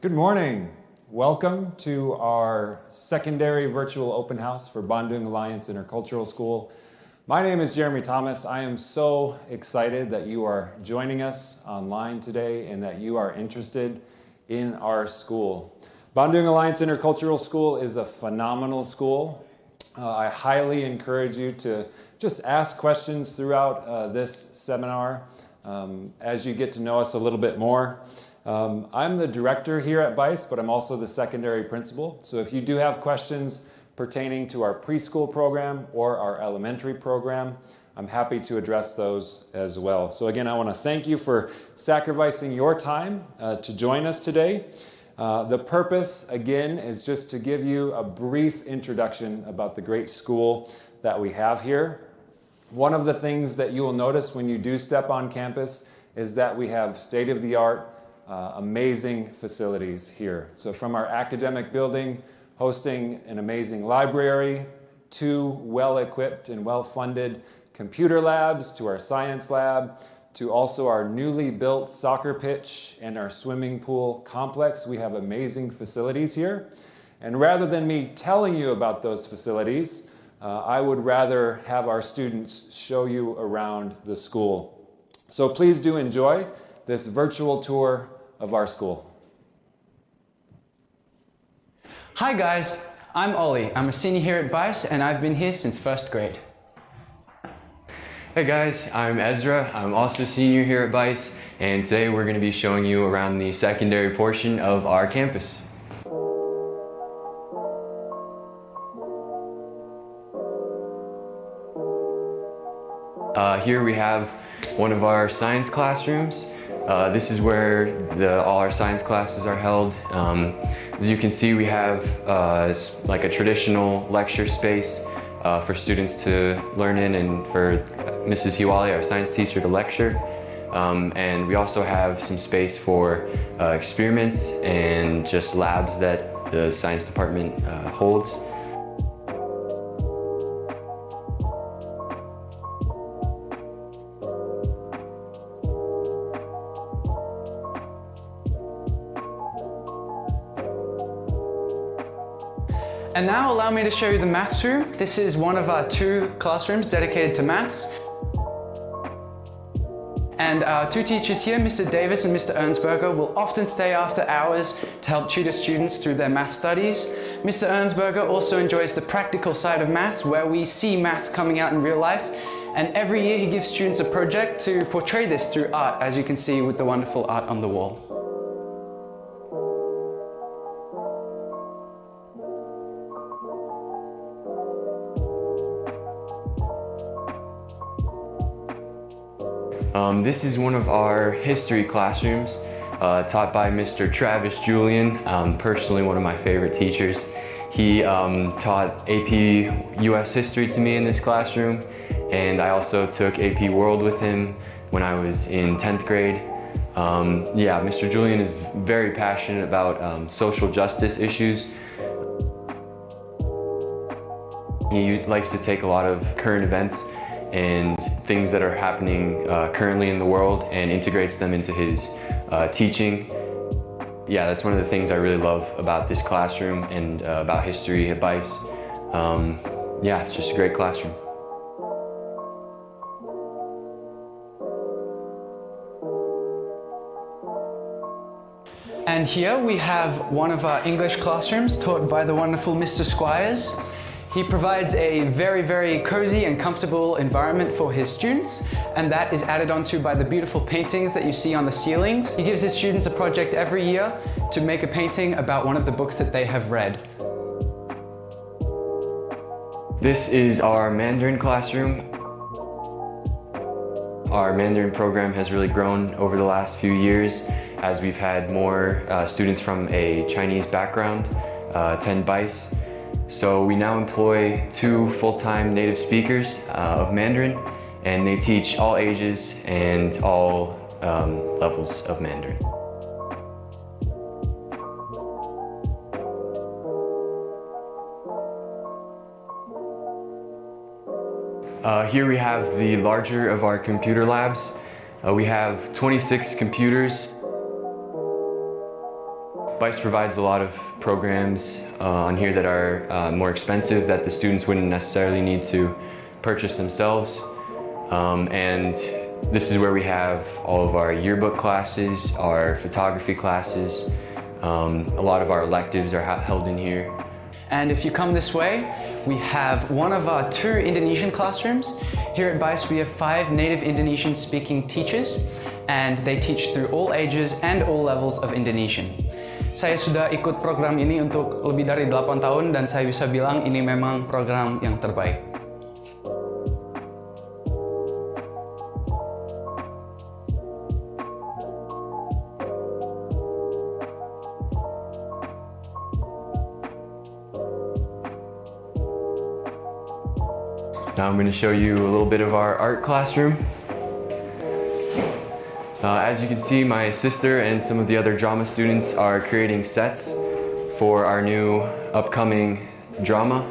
Good morning. Welcome to our secondary virtual open house for Bandung Alliance Intercultural School. My name is Jeremy Thomas. I am so excited that you are joining us online today and that you are interested in our school. Bandung Alliance Intercultural School is a phenomenal school. I highly encourage you to just ask questions throughout this seminar as you get to know us a little bit more. I'm the director here at BICE, but I'm also the secondary principal. So if you do have questions pertaining to our preschool program or our elementary program, I'm happy to address those as well. So again, I want to thank you for sacrificing your time to join us today. The purpose, again, is just to give you a brief introduction about the great school that we have here. One of the things that you will notice when you do step on campus is that we have state-of-the-art amazing facilities here. So from our academic building, hosting an amazing library, 2 well-equipped and well-funded computer labs, to our science lab, to also our newly built soccer pitch and our swimming pool complex. We have amazing facilities here. And rather than me telling you about those facilities, I would rather have our students show you around the school. So please do enjoy this virtual tour of our school. Hi guys, I'm Ollie. I'm a senior here at BICE and I've been here since 1st grade. Hey guys, I'm Ezra. I'm also a senior here at BICE, and today we're going to be showing you around the secondary portion of our campus. Here we have one of our science classrooms. This is where all our science classes are held. As you can see, we have like a traditional lecture space for students to learn in and for Mrs. Hiwali, our science teacher, to lecture. And we also have some space for experiments and just labs that the science department holds. And now allow me to show you the maths room. This is one of our 2 classrooms dedicated to maths. And our 2 teachers here, Mr. Davis and Mr. Ernsberger, will often stay after hours to help tutor students through their math studies. Mr. Ernsberger also enjoys the practical side of maths, where we see maths coming out in real life. And every year he gives students a project to portray this through art, as you can see with the wonderful art on the wall. This is one of our history classrooms taught by Mr. Travis Julian, personally one of my favorite teachers. He taught AP US History to me in this classroom, and I also took AP World with him when I was in 10th grade. Yeah, Mr. Julian is very passionate about social justice issues. He likes to take a lot of current events and things that are happening currently in the world and integrates them into his teaching. Yeah, that's one of the things I really love about this classroom and about history at BICE. Yeah, it's just a great classroom. And here we have one of our English classrooms taught by the wonderful Mr. Squires. He provides a very, very cozy and comfortable environment for his students, and that is added onto by the beautiful paintings that you see on the ceilings. He gives his students a project every year to make a painting about one of the books that they have read. This is our Mandarin Classroom. Our Mandarin program has really grown over the last few years as we've had more students from a Chinese background attend BICE. So we now employ 2 full-time native speakers of Mandarin, and they teach all ages and all levels of Mandarin. Here we have the larger of our computer labs. We have 26 computers. BICE provides a lot of programs on here that are more expensive that the students wouldn't necessarily need to purchase themselves. And this is where we have all of our yearbook classes, our photography classes. A lot of our electives are held in here. And if you come this way, we have one of our 2 Indonesian classrooms. Here at BICE, we have 5 native Indonesian speaking teachers, and they teach through all ages and all levels of Indonesian. Saya sudah ikut program ini untuk lebih dari 8 tahun dan saya bisa bilang ini memang program yang terbaik. Now I'm going to show you a little bit of our art classroom. As you can see, my sister and some of the other drama students are creating sets for our new upcoming drama.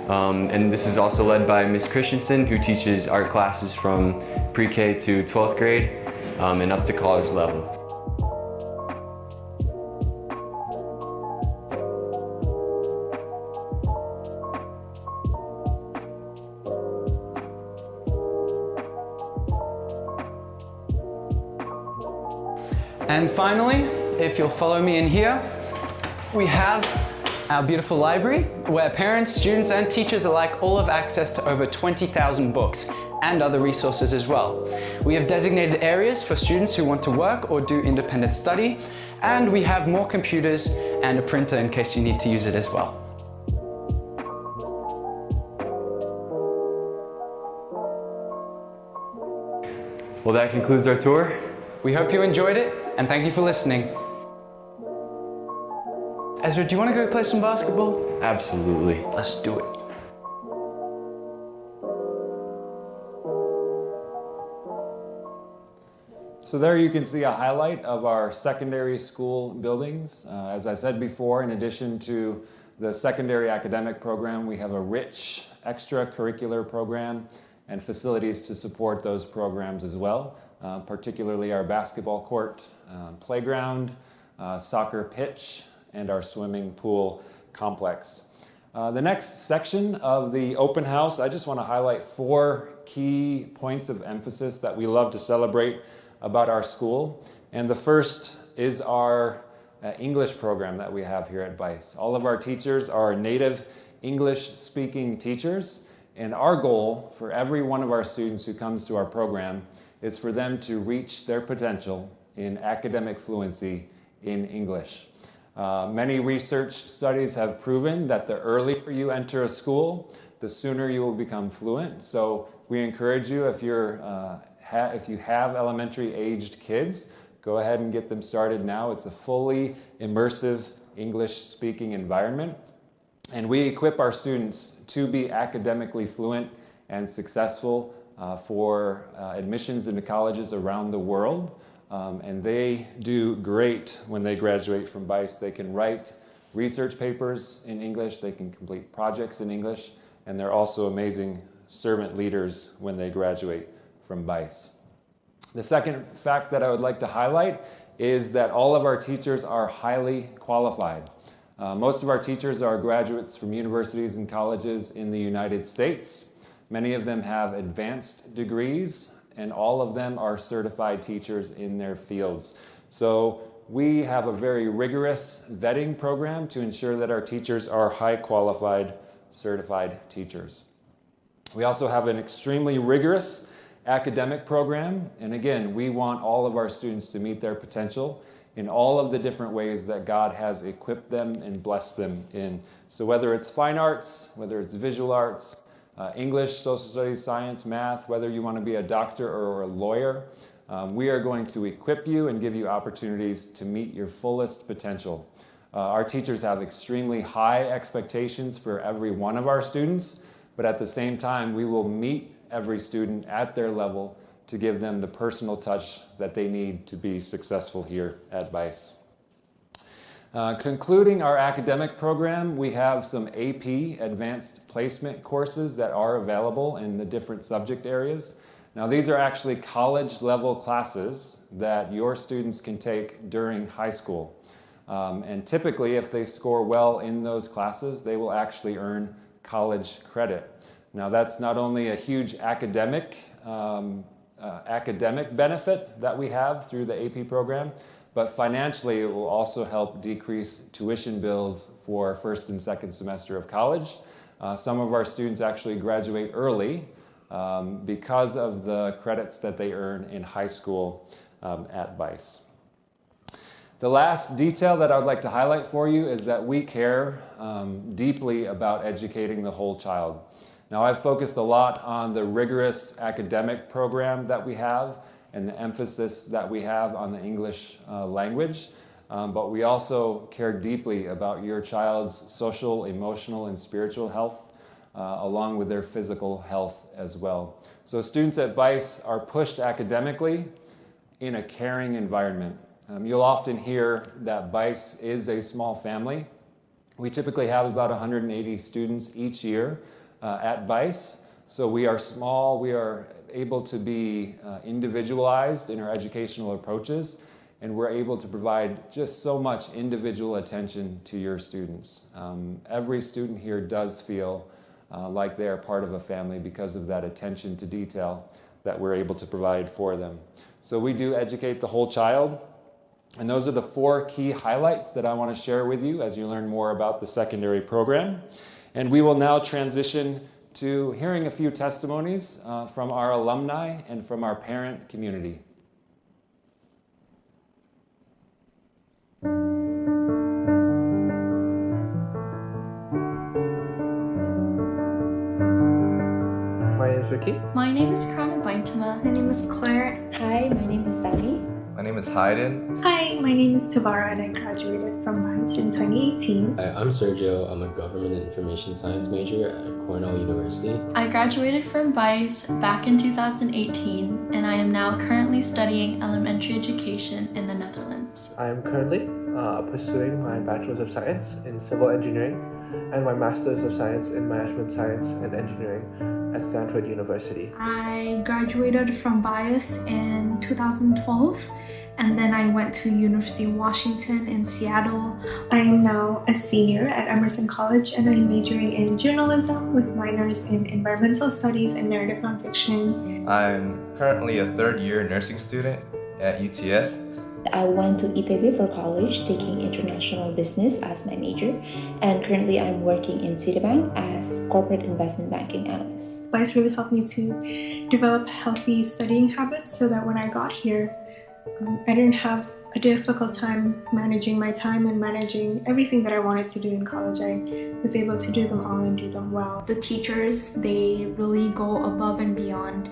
And this is also led by Miss Christensen, who teaches art classes from pre-K to 12th grade and up to college level. And finally, if you'll follow me in here, we have our beautiful library where parents, students, and teachers alike all have access to over 20,000 books and other resources as well. We have designated areas for students who want to work or do independent study, and we have more computers and a printer in case you need to use it as well. Well, that concludes our tour. We hope you enjoyed it, and thank you for listening. Ezra, do you want to go play some basketball? Absolutely. Let's do it. So there you can see a highlight of our secondary school buildings. As I said before, in addition to the secondary academic program, we have a rich extracurricular program and facilities to support those programs as well, particularly our basketball court, playground, soccer pitch, and our swimming pool complex. The next section of the open house, I just want to highlight 4 key points of emphasis that we love to celebrate about our school. And the first is our English program that we have here at BICE. All of our teachers are native English-speaking teachers, and our goal for every one of our students who comes to our program is for them to reach their potential in academic fluency in English. Many research studies have proven that the earlier you enter a school, the sooner you will become fluent. So we encourage you, if you have elementary-aged kids, go ahead and get them started now. It's a fully immersive English-speaking environment. And we equip our students to be academically fluent and successful for admissions into colleges around the world. And they do great when they graduate from BICE. They can write research papers in English, they can complete projects in English, and they're also amazing servant leaders when they graduate from BICE. The second fact that I would like to highlight is that all of our teachers are highly qualified. Most of our teachers are graduates from universities and colleges in the United States. Many of them have advanced degrees, and all of them are certified teachers in their fields. So we have a very rigorous vetting program to ensure that our teachers are high qualified, certified teachers. We also have an extremely rigorous academic program, and again, we want all of our students to meet their potential in all of the different ways that God has equipped them and blessed them in. So whether it's fine arts, whether it's visual arts, English, social studies, science, math, whether you want to be a doctor or a lawyer, we are going to equip you and give you opportunities to meet your fullest potential. Our teachers have extremely high expectations for every one of our students, but at the same time, we will meet every student at their level to give them the personal touch that they need to be successful here at BICE. Concluding our academic program, we have some AP advanced placement courses that are available in the different subject areas. Now, these are actually college level classes that your students can take during high school. And typically, if they score well in those classes, they will actually earn college credit. Now, that's not only a huge academic benefit that we have through the AP program, but financially it will also help decrease tuition bills for first and second semester of college. Some of our students actually graduate early because of the credits that they earn in high school at BICE. The last detail that I would like to highlight for you is that we care deeply about educating the whole child. Now, I've focused a lot on the rigorous academic program that we have and the emphasis that we have on the English language, but we also care deeply about your child's social, emotional, and spiritual health, along with their physical health as well. So students at BICE are pushed academically in a caring environment. You'll often hear that BICE is a small family. We typically have about 180 students each year at BICE. So we are small, we are able to be individualized in our educational approaches, and we're able to provide just so much individual attention to your students. Every student here does feel like they are part of a family because of that attention to detail that we're able to provide for them. So we do educate the whole child. And those are the 4 key highlights that I want to share with you as you learn more about the secondary program. And we will now transition to hearing a few testimonies from our alumni and from our parent community. My name is Ricky. My name is Krana Baintama. My name is Claire. Hi, my name is Danny. My name is Hayden. Hi, my name is Tavara and I graduated from BICE in 2018. Hi, I'm Sergio. I'm a government and information science major at Cornell University. I graduated from BICE back in 2018 and I am now currently studying elementary education in the Netherlands. I am currently pursuing my Bachelor's of Science in Civil Engineering and my Master's of Science in Management Science and Engineering at Stanford University. I graduated from BICE in 2012 and then I went to University of Washington in Seattle. I am now a senior at Emerson College and I'm majoring in journalism with minors in environmental studies and narrative nonfiction. I'm currently a 3rd year nursing student at UTS. I went to ITB for college, taking international business as my major, and currently I'm working in Citibank as corporate investment banking analyst. BICE really helped me to develop healthy studying habits so that when I got here, I didn't have a difficult time managing my time and managing everything that I wanted to do in college. I was able to do them all and do them well. The teachers, they really go above and beyond.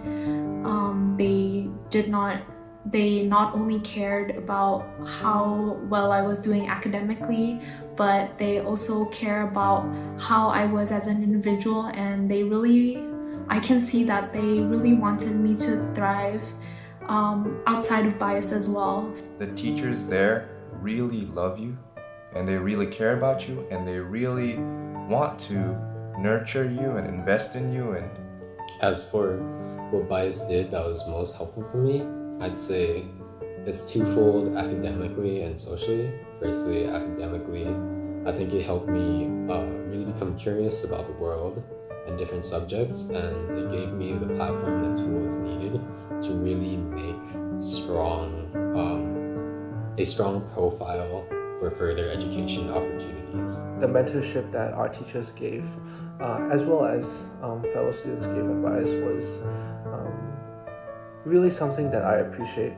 They not only cared about how well I was doing academically, but they also care about how I was as an individual, and I can see that they really wanted me to thrive outside of BICE as well. The teachers there really love you and they really care about you and they really want to nurture you and invest in you. And as for what BICE did that was most helpful for me, I'd say it's twofold, academically and socially. Firstly, academically, I think it helped me really become curious about the world and different subjects, and it gave me the platform and the tools needed to really make a strong profile for further education opportunities. The mentorship that our teachers gave, as well as fellow students gave at BICE, was really something that I appreciate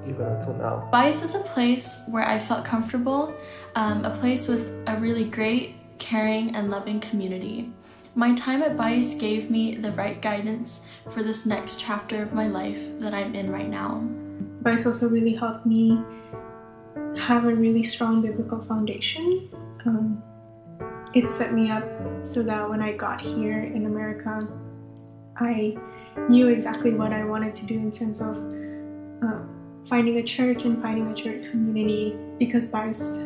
even until now. BICE was a place where I felt comfortable, a place with a really great, caring, and loving community. My time at BICE gave me the right guidance for this next chapter of my life that I'm in right now. BICE also really helped me have a really strong biblical foundation. It set me up so that when I got here in America, I knew exactly what I wanted to do in terms of finding a church and finding a church community, because BICE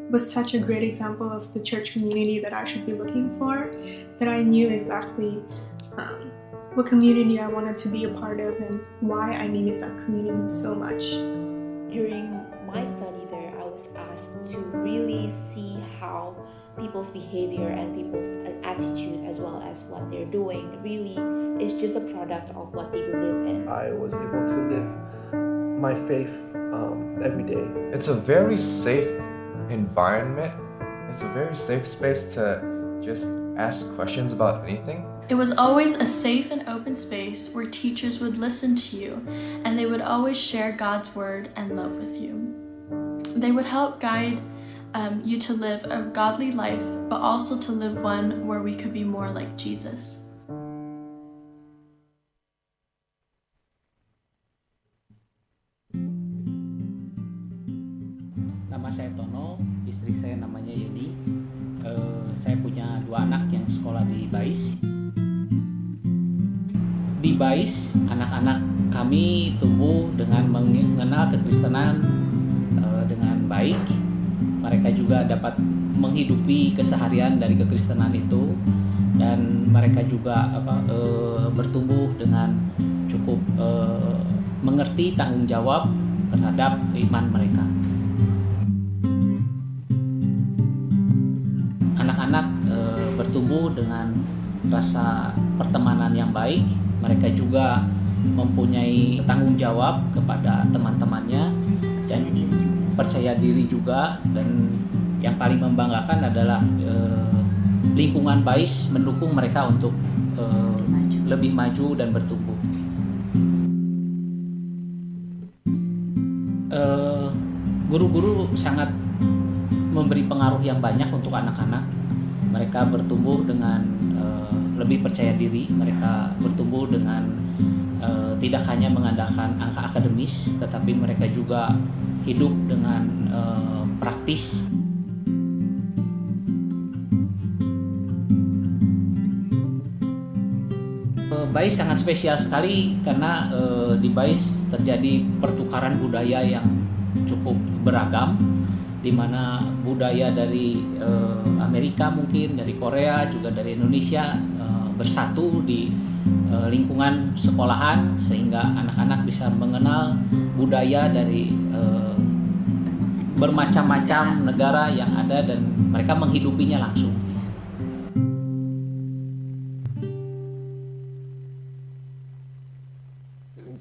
was such a great example of the church community that I should be looking for, that I knew exactly what community I wanted to be a part of and why I needed that community so much. During my study together, I was asked to really see how people's behavior and people's attitude, as well as what they're doing, really is just a product of what they believe in. I was able to live my faith every day. It's a very safe environment. It's a very safe space to just ask questions about anything. It was always a safe and open space where teachers would listen to you, and they would always share God's word and love with you. They would help guide you to live a godly life, but also to live one where we could be more like Jesus. Nama saya Tono, istri saya namanya Yuni. Saya punya 2 anak yang sekolah di BAIS. Di BAIS, anak-anak kami tumbuh dengan mengenal kekristenan dengan baik. Mereka juga dapat menghidupi keseharian dari kekristenan itu, dan mereka juga bertumbuh dengan cukup mengerti tanggung jawab terhadap iman mereka. Anak-anak bertumbuh dengan rasa pertemanan yang baik. Mereka juga mempunyai tanggung jawab kepada teman-temannya, percaya diri juga, dan yang paling membanggakan adalah lingkungan BAIS mendukung mereka untuk lebih maju dan bertumbuh. Guru-guru sangat memberi pengaruh yang banyak untuk anak-anak. Mereka bertumbuh dengan lebih percaya diri. Mereka bertumbuh dengan tidak hanya mengandalkan angka akademis, tetapi mereka juga hidup dengan praktis. BAIS sangat spesial sekali karena di BAIS terjadi pertukaran budaya yang cukup beragam, di mana budaya dari Amerika, mungkin dari Korea, juga dari Indonesia bersatu di lingkungan sekolahan, sehingga anak-anak bisa mengenal budaya dari bermacam-macam negara yang ada, dan mereka menghidupinya langsung.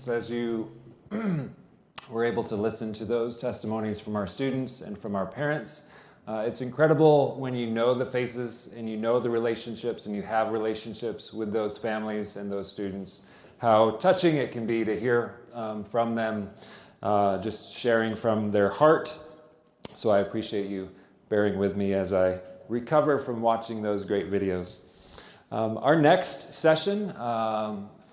As you were able to listen to those testimonies from our students and from our parents, it's incredible when you know the faces and you know the relationships and you have relationships with those families and those students, how touching it can be to hear from them, just sharing from their heart. So I appreciate you bearing with me as I recover from watching those great videos. Our next session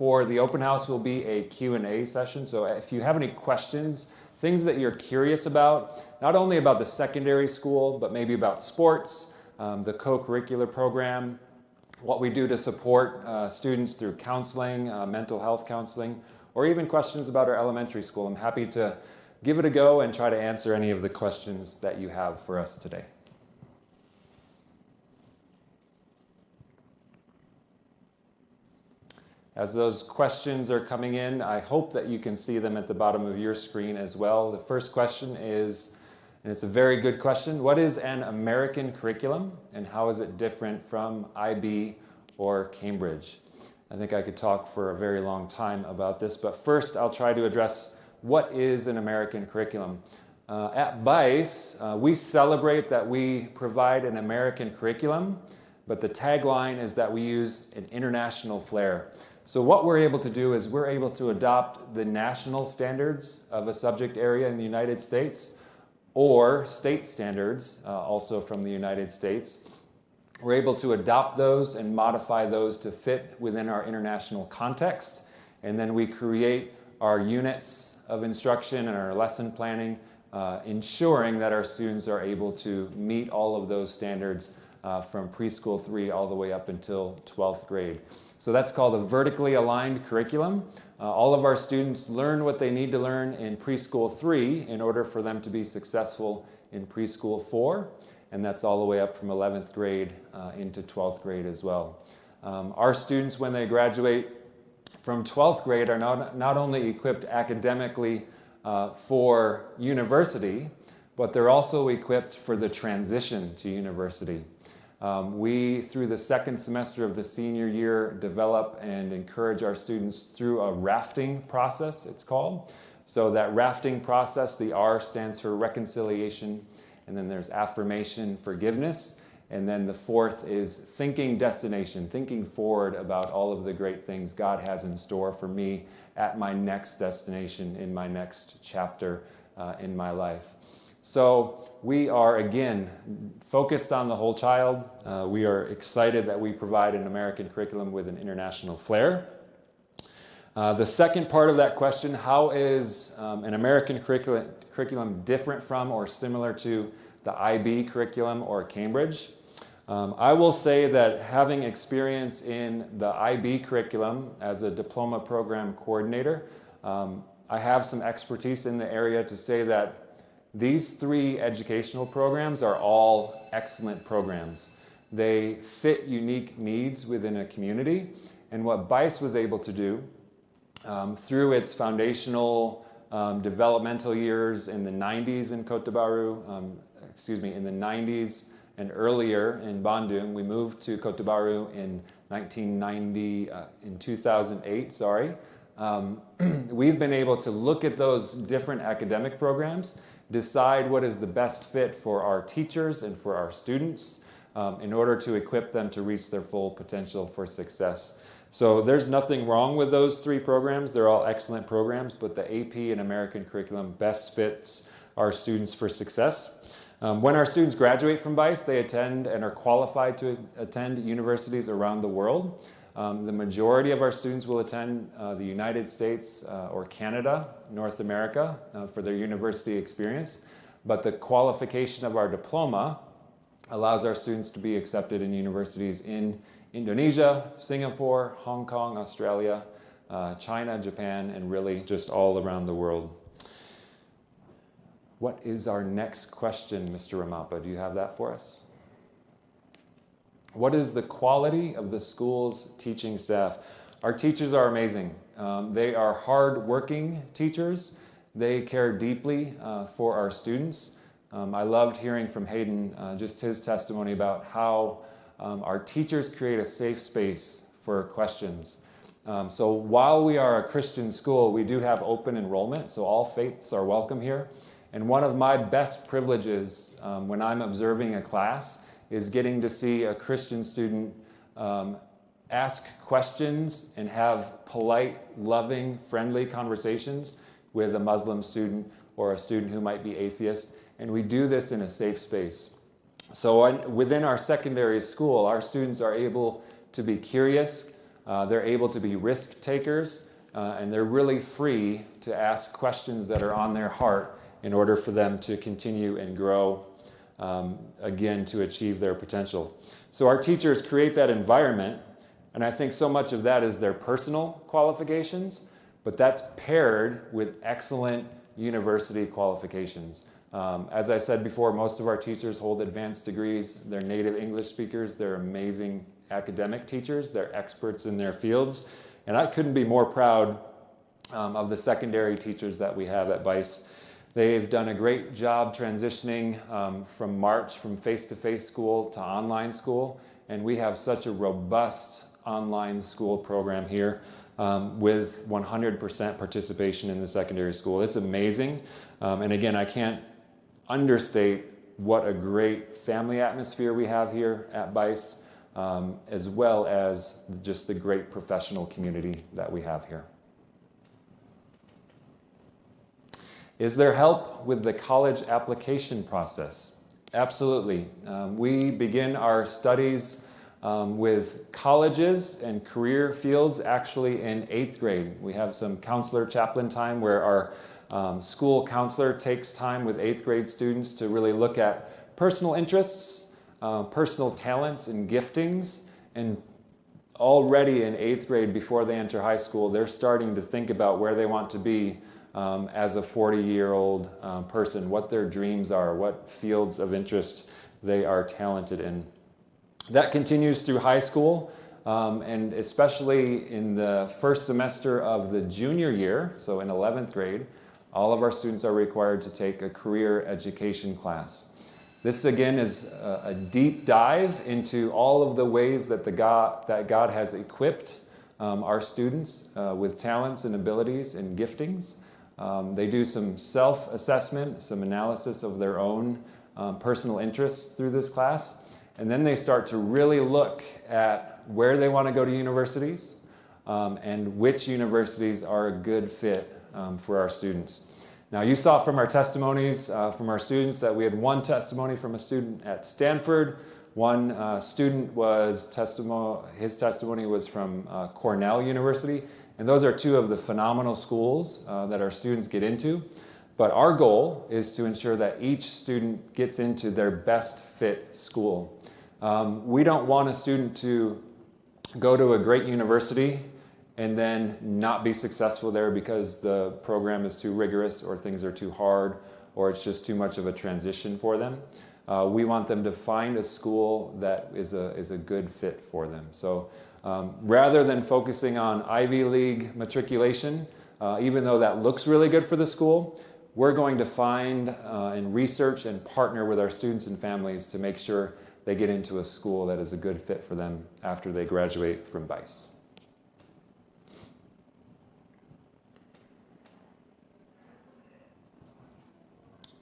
for the open house will be a Q&A session. So if you have any questions, things that you're curious about, not only about the secondary school, but maybe about sports, the co-curricular program, what we do to support students through counseling, mental health counseling, or even questions about our elementary school, I'm happy to give it a go and try to answer any of the questions that you have for us today. As those questions are coming in, I hope that you can see them at the bottom of your screen as well. The first question is, and it's a very good question, what is an American curriculum and how is it different from IB or Cambridge? I think I could talk for a very long time about this, but first I'll try to address what is an American curriculum. At BAIS, we celebrate that we provide an American curriculum, but the tagline is that we use an international flair. So what we're able to do is we're able to adopt the national standards of a subject area in the United States or state standards also from the United States. We're able to adopt those and modify those to fit within our international context. And then we create our units of instruction and our lesson planning, ensuring that our students are able to meet all of those standards from preschool 3 all the way up until 12th grade. So that's called a vertically aligned curriculum. All of our students learn what they need to learn in preschool 3 in order for them to be successful in preschool 4, and that's all the way up from 11th grade into 12th grade as well. Our students, when they graduate from 12th grade, are not only equipped academically for university, but they're also equipped for the transition to university. We, through the second semester of the senior year, develop and encourage our students through a rafting process, it's called. So that rafting process, the R stands for reconciliation, and then there's affirmation, forgiveness, and then the fourth is thinking destination, thinking forward about all of the great things God has in store for me at my next destination, in my next chapter in my life. So we are, again, focused on the whole child. We are excited that we provide an American curriculum with an international flair. The second part of that question, how is an American curriculum different from or similar to the IB curriculum or Cambridge? I will say that having experience in the IB curriculum as a diploma program coordinator, I have some expertise in the area to say that these three educational programs are all excellent programs. They fit unique needs within a community, and what BICE was able to do through its foundational developmental years in the 90s in Cote d'Ivoire, in the 90s and earlier in Bandung. We moved to Cote d'Ivoire in 2008, We've been able to look at those different academic programs, decide what is the best fit for our teachers and for our students in order to equip them to reach their full potential for success. So there's nothing wrong with those three programs. They're all excellent programs, but the AP and American curriculum best fits our students for success. When our students graduate from BICE, they attend and are qualified to attend universities around the world. The majority of our students will attend the United States or Canada, North America, for their university experience. But the qualification of our diploma allows our students to be accepted in universities in Indonesia, Singapore, Hong Kong, Australia, China, Japan, and really just all around the world. What is our next question, Mr. Ramapa? Do you have that for us? What is the quality of the school's teaching staff? Our teachers are amazing. They are hard-working teachers. They care deeply for our students. I loved hearing from Hayden just his testimony about how our teachers create a safe space for questions. So while we are a Christian school, we do have open enrollment, so all faiths are welcome here. And one of my best privileges when I'm observing a class is getting to see a Christian student ask questions and have polite, loving, friendly conversations with a Muslim student or a student who might be atheist. And we do this in a safe space. So within our secondary school, our students are able to be curious, they're able to be risk takers, and they're really free to ask questions that are on their heart in order for them to continue and grow, again, to achieve their potential. So our teachers create that environment, and I think so much of that is their personal qualifications, but that's paired with excellent university qualifications. As I said before, most of our teachers hold advanced degrees. They're native English speakers. They're amazing academic teachers. They're experts in their fields. And I couldn't be more proud of the secondary teachers that we have at BICE. They've done a great job transitioning from face-to-face school to online school. And we have such a robust online school program here with 100% participation in the secondary school. It's amazing. And again, I can't understate what a great family atmosphere we have here at BICE, as well as just the great professional community that we have here. Is there help with the college application process? Absolutely. We begin our studies with colleges and career fields actually in 8th grade. We have some counselor chaplain time where our school counselor takes time with 8th grade students to really look at personal interests, personal talents and giftings, and already in 8th grade, before they enter high school, they're starting to think about where they want to be as a 40-year-old person, what their dreams are, what fields of interest they are talented in. That continues through high school, and especially in the first semester of the junior year, so in 11th grade, all of our students are required to take a career education class. This again is a deep dive into all of the ways that God has equipped our students with talents and abilities and giftings. They do some self-assessment, some analysis of their own personal interests through this class, and then they start to really look at where they want to go to universities and which universities are a good fit for our students. Now, you saw from our testimonies from our students that we had one testimony from a student at Stanford. One student his testimony was from Cornell University, and those are two of the phenomenal schools that our students get into. But our goal is to ensure that each student gets into their best fit school. We don't want a student to go to a great university and then not be successful there because the program is too rigorous or things are too hard or it's just too much of a transition for them. We want them to find a school that is a good fit for them. So rather than focusing on Ivy League matriculation, even though that looks really good for the school, we're going to find and research and partner with our students and families to make sure they get into a school that is a good fit for them after they graduate from BICE.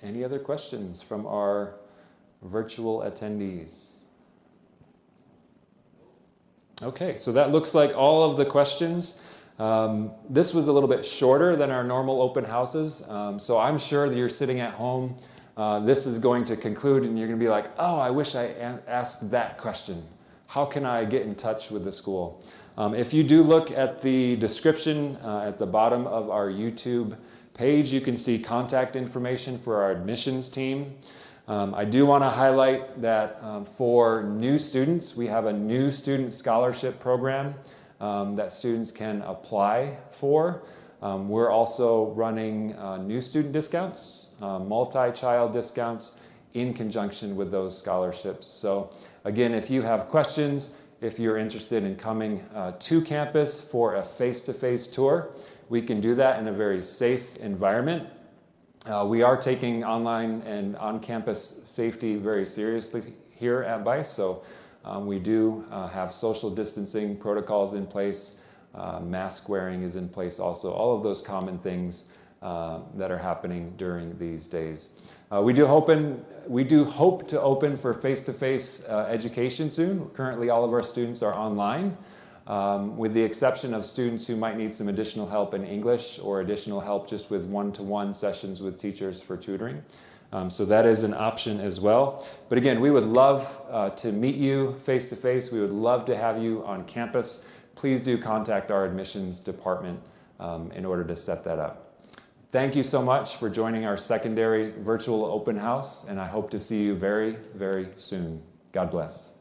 Any other questions from our virtual attendees? Okay, so that looks like all of the questions. This was a little bit shorter than our normal open houses, so I'm sure that you're sitting at home. This is going to conclude and you're going to be like, oh, I wish I asked that question. How can I get in touch with the school? If you do look at the description at the bottom of our YouTube page, you can see contact information for our admissions team. I do want to highlight that for new students, we have a new student scholarship program that students can apply for. We're also running new student discounts, multi-child discounts in conjunction with those scholarships. So again, if you have questions, if you're interested in coming to campus for a face-to-face tour, we can do that in a very safe environment. We are taking online and on-campus safety very seriously here at BICE, so we do have social distancing protocols in place. Mask wearing is in place also. All of those common things that are happening during these days. We do hope to open for face-to-face education soon. Currently, all of our students are online, with the exception of students who might need some additional help in English or additional help just with one-to-one sessions with teachers for tutoring. So that is an option as well. But again, we would love to meet you face-to-face. We would love to have you on campus. Please do contact our admissions department in order to set that up. Thank you so much for joining our secondary virtual open house, and I hope to see you very, very soon. God bless.